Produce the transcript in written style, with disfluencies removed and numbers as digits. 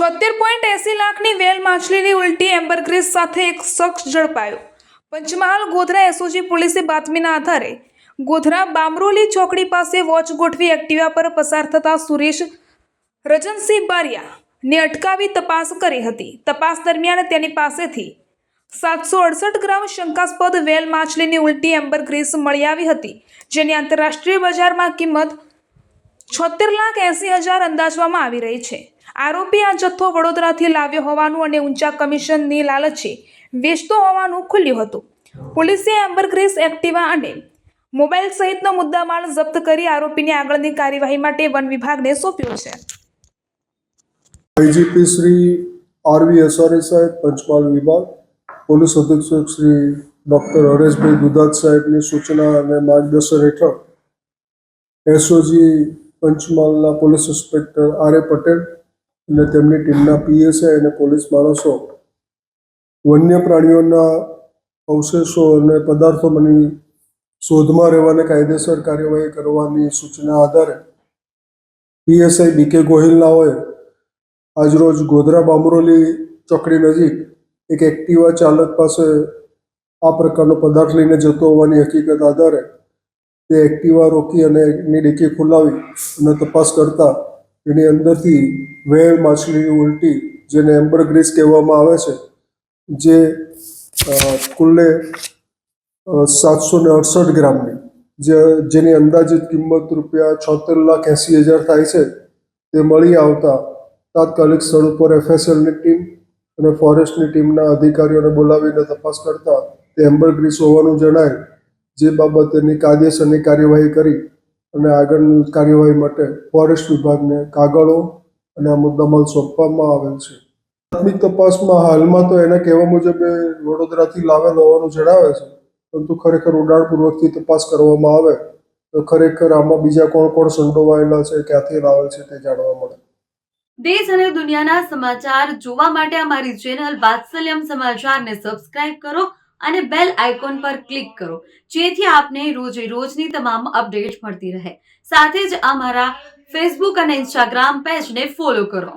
76.80 લાખની વેલ માછલીની ઉલટી એમ્બરગ્રીસ સાથે એક શખ્સ ઝડપાયો। પંચમહાલ ગોધરા એસઓજી પોલીસે બાતમીના આધારે ગોધરા બામરોલી ચોકડી પાસે વોચ ગોઠવી એક્ટિવા પર પસાર થતા સુરેશ રજનસિંહ બારિયાને અટકાવી તપાસ કરી હતી। તપાસ દરમિયાન તેની પાસેથી 768 ગ્રામ શંકાસ્પદ વેલ માછલીની ઉલટી એમ્બરગ્રીસ મળી આવી હતી, જેની આંતરરાષ્ટ્રીય બજારમાં કિંમત 76,80,000 અંદાજવામાં આવી રહી છે। આરોપી આ જથ્થો વડોદરાથી લાવ્યો હોવાનું અને ઊંચા કમિશનની લાલચે વેચતો હોવાનું ખુલ્યું હતું। પોલીસે એમ્બરગ્રીસ, એક્ટિવા અને મોબાઈલ સહિતનો મુદ્દામાલ જપ્ત કરી આરોપીની આગળની કાર્યવાહી માટે વન વિભાગને સોંપ્યો છે। આઈજીપી શ્રી આરવી એસઆરએ સાહેબ, પંચમહાલ વિભાગ, પોલીસ અધિક્ષક શ્રી ડૉક્ટર હરેશભાઈ દુધાત સાહેબની સૂચના અને માર્ગદર્શન હેઠળ એસઓજી પંચમહાલના પોલીસ ઇન્સ્પેક્ટર આર.એ. પટેલ અને તેમની ટીમના પીએસઆઈ અને પોલીસ માણસો વન્ય પ્રાણીઓના અવશેષો અને પદાર્થોની શોધમાં રહેવાને કાયદેસર કાર્યવાહી કરવાની સૂચના આધારે પીએસઆઈ બી.કે. ગોહિલનાઓએ આજરોજ ગોધરા બામરોલી ચોકડી નજીક એક એક્ટિવા ચાલક પાસે આ પ્રકારનો પદાર્થ લઈને જતો હોવાની હકીકત આધારે તે એક્ટિવા રોકી અને એની ડિક્કી ખોલાવી અને તપાસ કરતા એની અંદરથી વેલ માછલીની ઉલટી, જેને એમ્બરગ્રીસ કહેવામાં આવે છે, જે કુલ્લે 768 ગ્રામની, જેની અંદાજિત કિંમત ₹76,80,000 થાય છે, તે મળી આવતા તાત્કાલિક સ્થળ ઉપર એફએસએલની ટીમ અને ફોરેસ્ટની ટીમના અધિકારીઓને બોલાવીને તપાસ કરતા તે એમ્બરગ્રીસ હોવાનું જણાય, જે બાબતેની કાયદેસરની કાર્યવાહી કરી અને આગળની કાર્યવાહી માટે ફોરેસ્ટ વિભાગને કાગળો અને આ મુદ્દામાલ સોંપવામાં આવેલ છે। પ્રાથમિક તપાસમાં હાલમાં તો એના કહેવા મુજબ એ વડોદરાથી લાવેલ હોવાનું જણાવે છે, પરંતુ ખરેખર ઊંડાણપૂર્વકથી તપાસ કરવામાં આવે તો ખરેખર આમાં બીજા કોણ કોણ સંડોવાયેલા છે, ક્યાંથી લાવે છે તે જાણવા મળે। દેશ અને દુનિયાના સમાચાર જોવા માટે અમારી ચેનલ વાત્સલ્યમ સમાચારને સબસ્ક્રાઇબ કરો અને બેલ આઇકોન પર ક્લિક કરો, જેથી આપને રોજે રોજની તમામ અપડેટ મળતી રહે। સાથે જ અમારા ફેસબુક અને ઇન્સ્ટાગ્રામ પેજને ફોલો કરો।